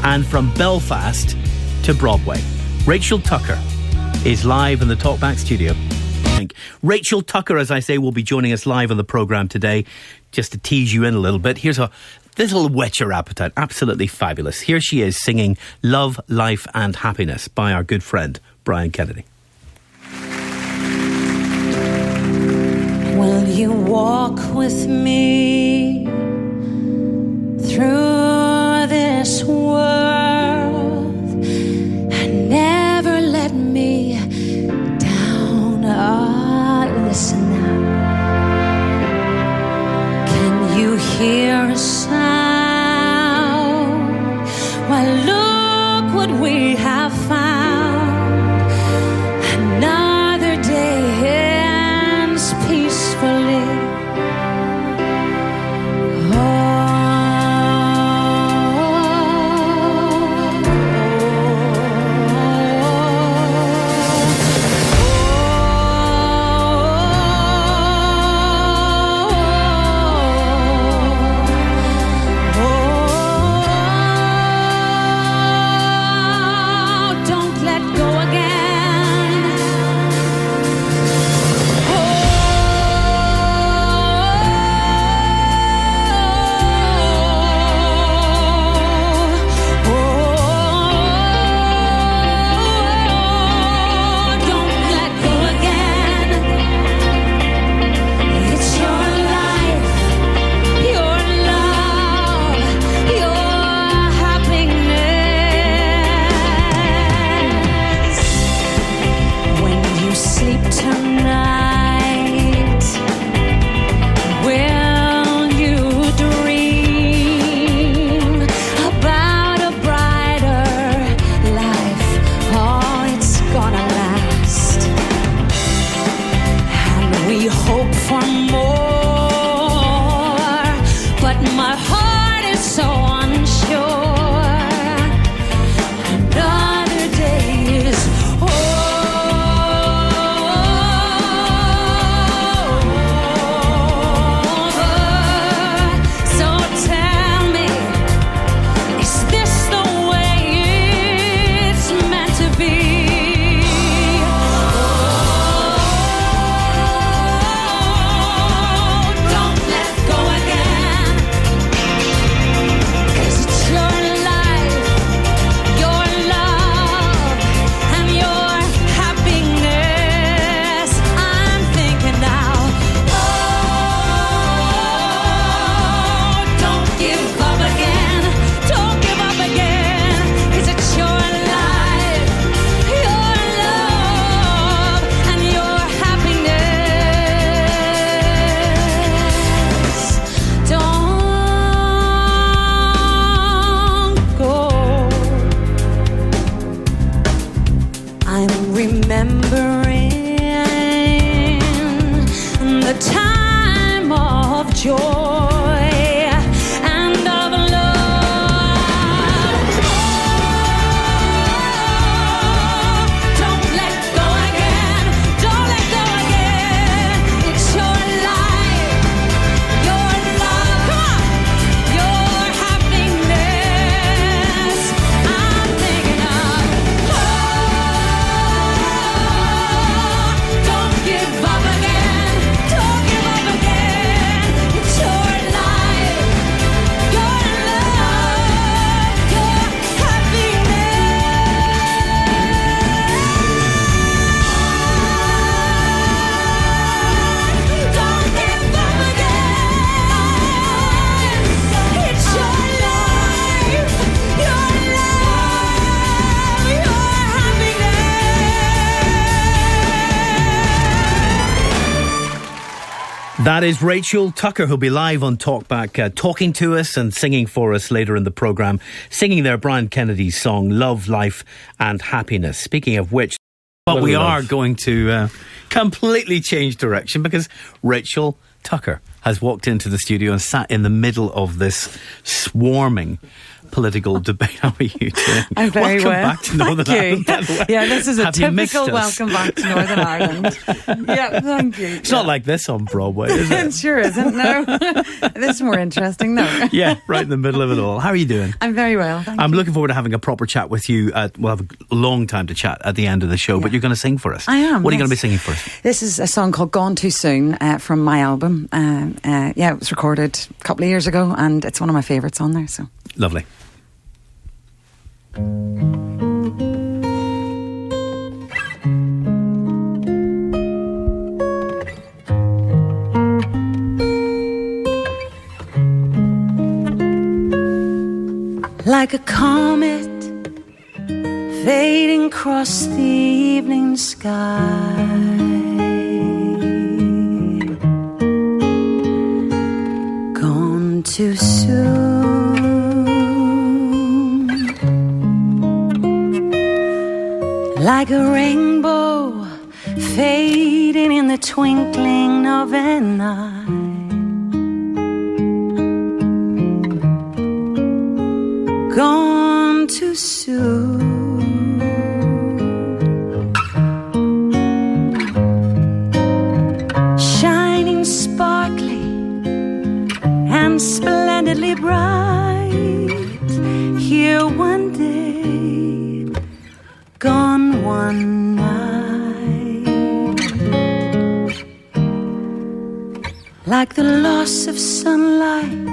and from Belfast to Broadway. Rachel Tucker is live in the Talkback studio. Rachel Tucker, as I say, will be joining us live on the programme today. Just to tease you in a little bit, this'll whet your appetite. Absolutely fabulous. Here she is singing Love, Life and Happiness by our good friend Brian Kennedy. Will you walk with me through this world and never let me down? Listen now. Can you hear a sound? Well, look what we have found. Another day ends peacefully. That is Rachel Tucker, who'll be live on Talkback, talking to us and singing for us later in the programme. Singing there Brian Kennedy's song, Love, Life and Happiness. Speaking of which, but we are going to completely change direction because Rachel Tucker has walked into the studio and sat in the middle of this swarming political debate. How are you doing? I'm very welcome well. back to Northern Ireland, by the way. Yeah, this is a Have you missed typical us? welcome back to Northern Ireland. Yeah, thank you. It's not like this on Broadway, is it? It sure isn't, no. This is more interesting, no. Yeah, right in the middle of it all. How are you doing? I'm very well, thank I'm you. looking forward to having a proper chat with you. We'll have a long time to chat at the end of the show, but you're going to sing for us. I am. What are you yes. going to be singing for us? This is a song called Gone Too Soon from my album. It was recorded a couple of years ago and it's one of my favourites on there. So Lovely. like a comet fading across the evening sky, gone too soon, like a rainbow fading in the twinkling of an eye. Gone too soon, shining, sparkling, and splendidly bright. Here one day, gone one night, like the loss of sunlight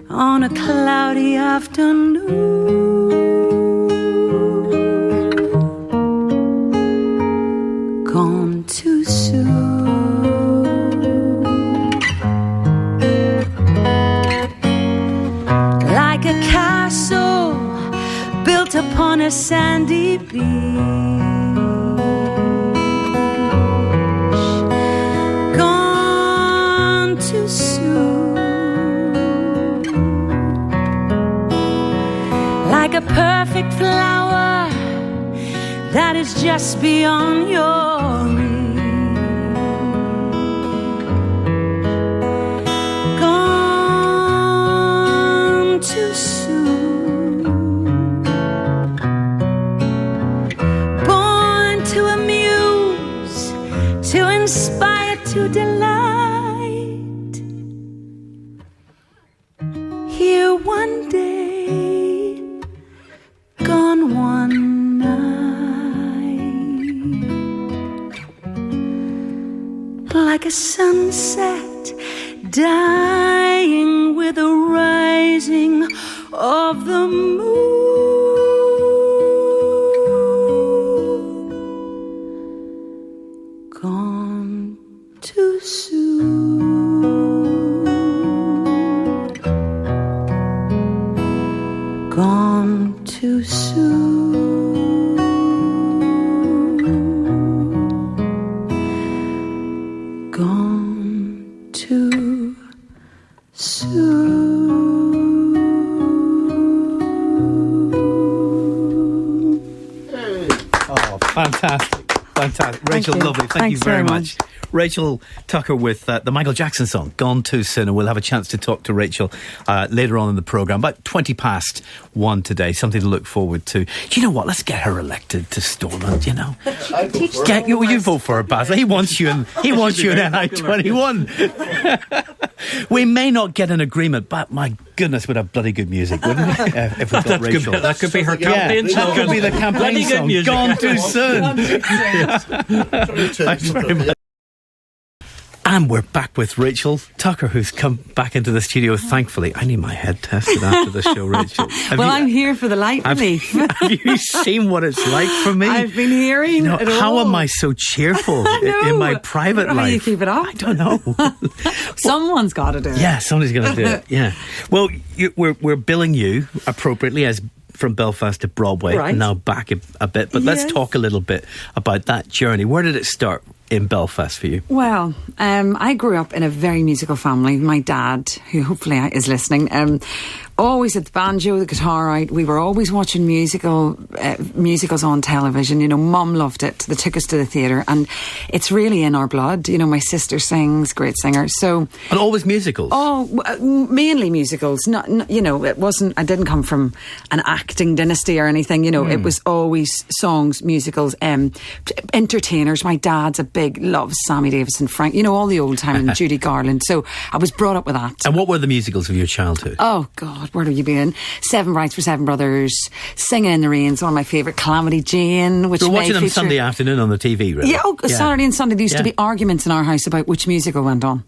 on a cloudy afternoon, gone too soon, like a castle built upon a sandy beach, gone too soon, like a perfect flower that is just beyond your reach, gone too soon, born to amuse, to inspire, to delight, here one day, gone one night, like a sunset dying with the rising of the moon, gone too soon, gone too soon, gone too soon. Oh, fantastic. Fantastic. Rachel, you. lovely. Thank Thanks you very very much. Rachel Tucker with the Michael Jackson song, Gone Too Soon, and we'll have a chance to talk to Rachel later on in the programme, about 1:20 today, something to look forward to. You know what, let's get her elected to Stormont, you know. Get you vote for her, Baz. He wants you in NI21. We may not get an agreement, but my goodness, we'd have bloody good music, wouldn't we? If we got Rachel. That could be her campaign song. That could be the campaign song, music. Gone Too Soon. Thanks very much. And we're back with Rachel Tucker, who's come back into the studio, thankfully. I need my head tested after the show, Rachel. I'm here for the light relief. Have you seen what it's like for me? I've been hearing it how all. am I so cheerful in my private How life? do you keep it up? I don't know. Someone's got to do it. Yeah, somebody's going to do it. Yeah. Well, we're billing you appropriately as from Belfast to Broadway, Right. now back a bit. But let's Yes. talk a little bit about that journey. Where did it start in Belfast for you? Well, I grew up in a very musical family. My dad, who hopefully is listening, Always at the banjo, the guitar out. We were always watching musicals on television. You know, Mum loved it. They took us to the theatre, and it's really in our blood. You know, my sister sings, great singer. So, and always musicals. Oh, mainly musicals. Not, you know, it wasn't. I didn't come from an acting dynasty or anything. You know, it was always songs, musicals, entertainers. My dad's a big loves Sammy Davis and Frank. You know, all the old time and Judy Garland. So I was brought up with that. And what were the musicals of your childhood? Oh God, where have you been? Seven Brides for Seven Brothers, Singing in the Rain's one of my favourite. Calamity Jane, which you were watching them Sunday afternoon on the TV, really? Yeah, Saturday and Sunday there used to be arguments in our house about which musical went on.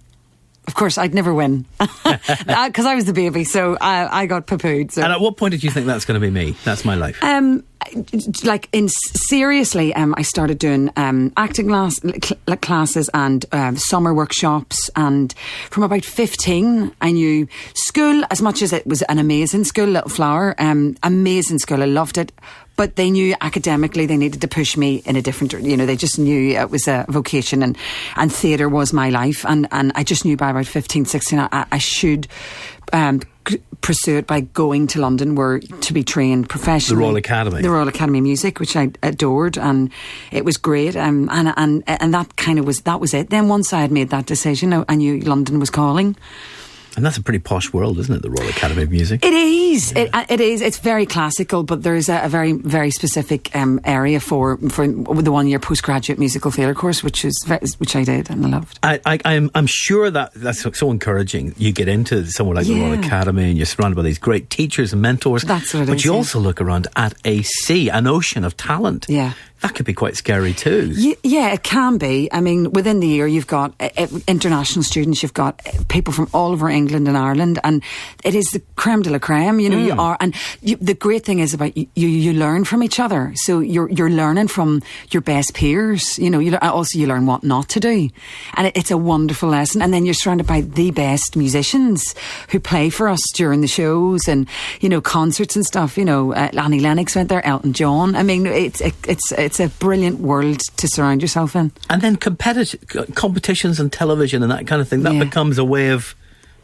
Of course, I'd never win because I was the baby, so I got poo-pooed. So. And at what point did you think that's going to be me? That's my life. Seriously, I started doing acting classes and summer workshops, and from about 15 I knew school, as much as it was an amazing school, Little Flower, amazing school, I loved it, but they knew academically they needed to push me in a different, you know, they just knew it was a vocation, and theatre was my life, and I just knew by about 15, 16 I should pursue it by going to London, where to be trained professionally. The Royal Academy of Music, which I adored, and it was great. And that kind of was it. Then once I had made that decision, I knew London was calling. And that's a pretty posh world, isn't it, the Royal Academy of Music? It is. Yeah. It is. It's very classical, but there's a very, very specific area for the 1 year postgraduate musical theatre course, which I did and I loved. I'm sure that's so encouraging. You get into somewhere like the Royal Academy and you're surrounded by these great teachers and mentors. That's what it is. But you also look around at an ocean of talent. Yeah. That could be quite scary too. Yeah, it can be. I mean, within the year you've got international students, you've got people from all over England and Ireland, and it is the creme de la creme. You know, you are, and the great thing is about you learn from each other. So you're learning from your best peers. You know, you learn what not to do, and it's a wonderful lesson. And then you're surrounded by the best musicians who play for us during the shows and, you know, concerts and stuff. You know, Annie Lennox went there, Elton John. I mean, it's a brilliant world to surround yourself in. And then competitions and television and that kind of thing, that becomes a way of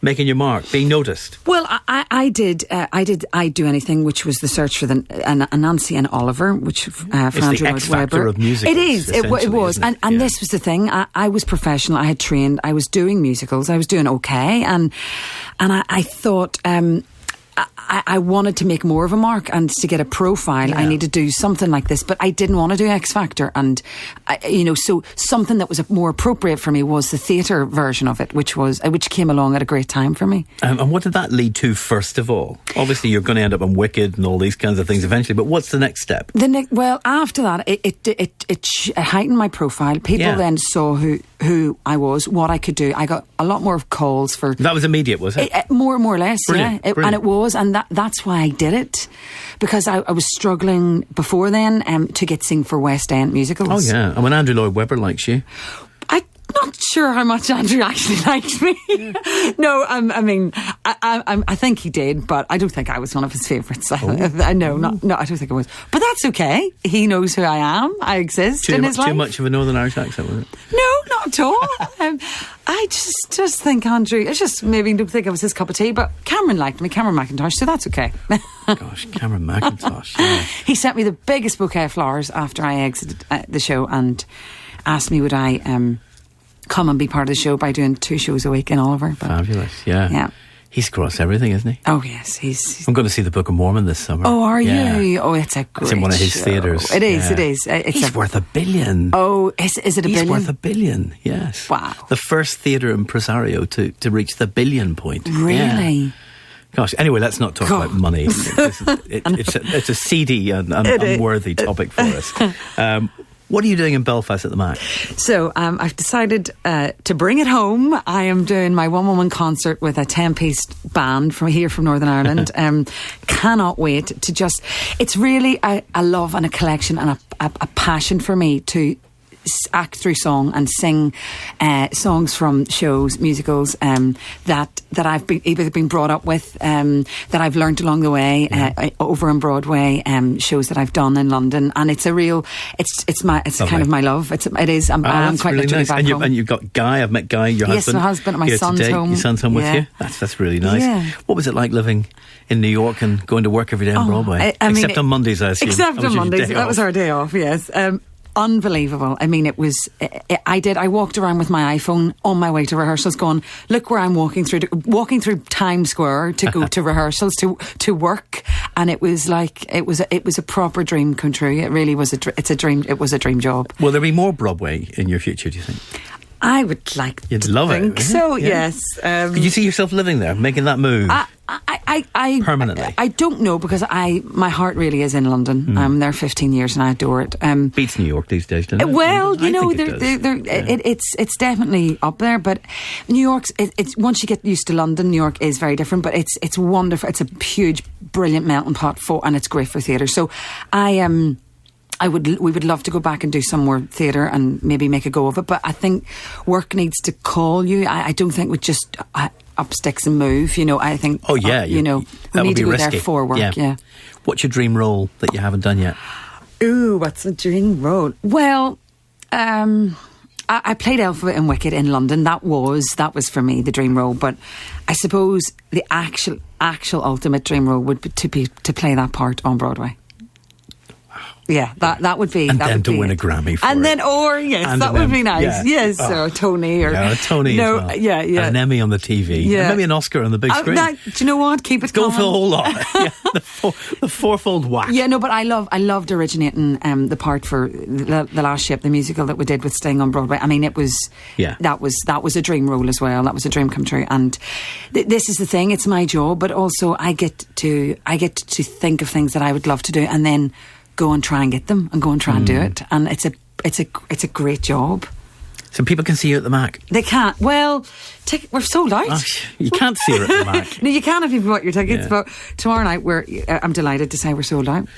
making your mark, being noticed. Well, I did I'd Do Anything, which was the search for Nancy and Oliver, which for Andrew Lloyd Webber. Of musicals, it is. It was. And this was the thing. I was professional. I had trained. I was doing musicals. I was doing okay. And I thought... I wanted to make more of a mark and to get a profile. I need to do something like this, but I didn't want to do X Factor, and so something that was more appropriate for me was the theatre version of it, which came along at a great time for me. And what did that lead to first of all? Obviously, you're going to end up on Wicked and all these kinds of things eventually, but what's the next step? Well, after that, it heightened my profile. People then saw who I was, what I could do. I got a lot more calls for... That was immediate, was it? More or less, Brilliant. Yeah. And it was, and that's why I did it, because I was struggling before then to get sing for West End musicals. Oh yeah, and when Andrew Lloyd Webber likes you... I'm not sure how much Andrew actually liked me. No, I think he did, but I don't think I was one of his favourites. No, I don't think I was. But that's okay. He knows who I am. I exist in his life. Too much of a Northern Irish accent, was it? No, not at all. I just think Andrew, I just maybe don't think it was his cup of tea, but Cameron liked me, Cameron McIntosh, so that's okay. Gosh, Cameron McIntosh. Yeah. He sent me the biggest bouquet of flowers after I exited the show and asked me would I come and be part of the show by doing 2 shows a week in Oliver. Fabulous, yeah. He's across everything, isn't he? Oh yes, he's... I'm going to see the Book of Mormon this summer. Oh, are you? Oh, it's a great It's in one of his theatres. It is, it is. He's worth $1 billion. Oh, is it $1 billion? He's worth $1 billion, yes. Wow. The first theatre impresario to reach the $1 billion point. Really? Yeah. Gosh, anyway, let's not talk about money. It's a seedy and unworthy topic for us. What are you doing in Belfast at the Mac? So I've decided to bring it home. I am doing my one-woman concert with a 10-piece band from Northern Ireland. Cannot wait to just... It's really a love and a collection and a passion for me to act through song and sing songs from shows, musicals that I've either been brought up with, that I've learnt along the way over on Broadway, shows that I've done in London, and it's kind of my love. It is. I'm quite really literally nice. back home. And you've got Guy. I've met Guy, your husband. Yes, my husband. My son's today. home. Your son's home with you. That's really nice. Yeah. What was it like living in New York and going to work every day on Broadway? Except on Mondays, I assume. Except on Mondays. That was our day off. Yes. Unbelievable. I mean, it was. I walked around with my iPhone on my way to rehearsals, going, "Look where I'm walking through Times Square to go to rehearsals to work." And it was like it was a proper dream come true. It really was it's a dream. It was a dream job. Will there be more Broadway in your future, do you think? I would like You'd to love think it. so. Yeah. Yes. Could you see yourself living there, making that move? I permanently? I don't know, because my heart really is in London. I'm there 15 years and I adore it. Beats New York these days, doesn't it? Well, I think it's definitely up there. But New York's it's once you get used to London, New York is very different. But it's wonderful. It's a huge, brilliant melting pot and it's great for theatre. So we would love to go back and do some more theatre and maybe make a go of it. But I think work needs to call you. I don't think we just up sticks and move. I think. Oh yeah, we need to go risky. there for work. Yeah. What's your dream role that you haven't done yet? Ooh, what's a dream role? Well, I played Elphaba in Wicked in London. That was for me the dream role. But I suppose the actual ultimate dream role would be to play that part on Broadway. Yeah, that would be. And that then would to be win it. a Grammy for and it. then, that would be nice. Yeah. Yes, or Tony, or a Tony as well. Yeah. And an Emmy on the TV. Yeah. And maybe an Oscar on the big screen. Do you know what? Keep it Go coming. for the whole lot. The fourfold whack. Yeah, no, but I loved originating the part for the Last Ship, the musical that we did with Sting on Broadway. I mean, it was that was a dream role as well. That was a dream come true. And this is the thing; it's my job, but also I get to think of things that I would love to do, and then go and try and get them, and go and try and do it. And it's a great job. So people can see you at the Mac. They can't. Well, we're sold out. Oh, you can't see her at the Mac. No, you can if you've bought your tickets. Yeah. But tomorrow night, I'm delighted to say we're sold out.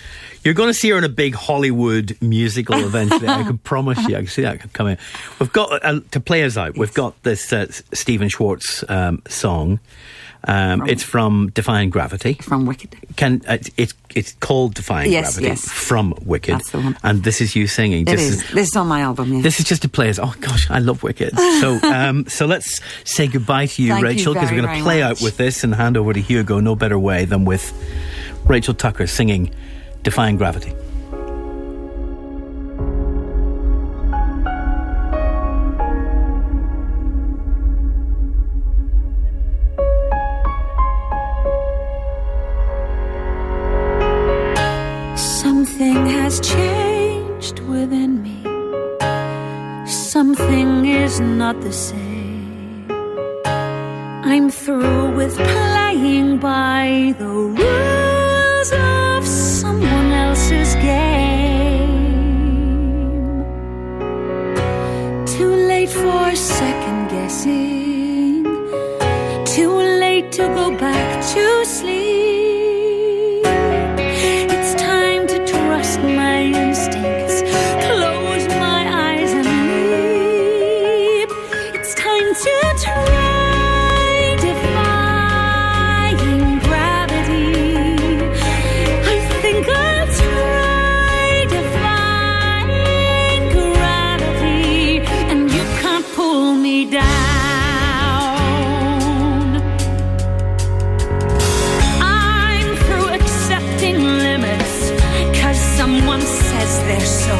You're going to see her in a big Hollywood musical eventually. I can promise you. I can see that coming. We've got to play us out. We've got this Stephen Schwartz song. It's from Defying Gravity. From Wicked. It's called Defying Gravity. Yes. From Wicked. That's the one. And this is you singing. This is on my album. Yes. This is just to play us. Oh gosh, I love Wicked. So let's say goodbye to you, Thank Rachel, because we're going to play out with this and hand over to Hugo. No better way than with Rachel Tucker singing Defying Gravity. Something has changed within me. Something is not the same. I'm through with playing by the rules of someone else's game. Too late for second guessing. Too late to go back to sleep. My instincts, close my eyes and leap. It's time to try defying gravity. I think I'll try defying gravity, and you can't pull me down. I'm through accepting limits. Someone says they're so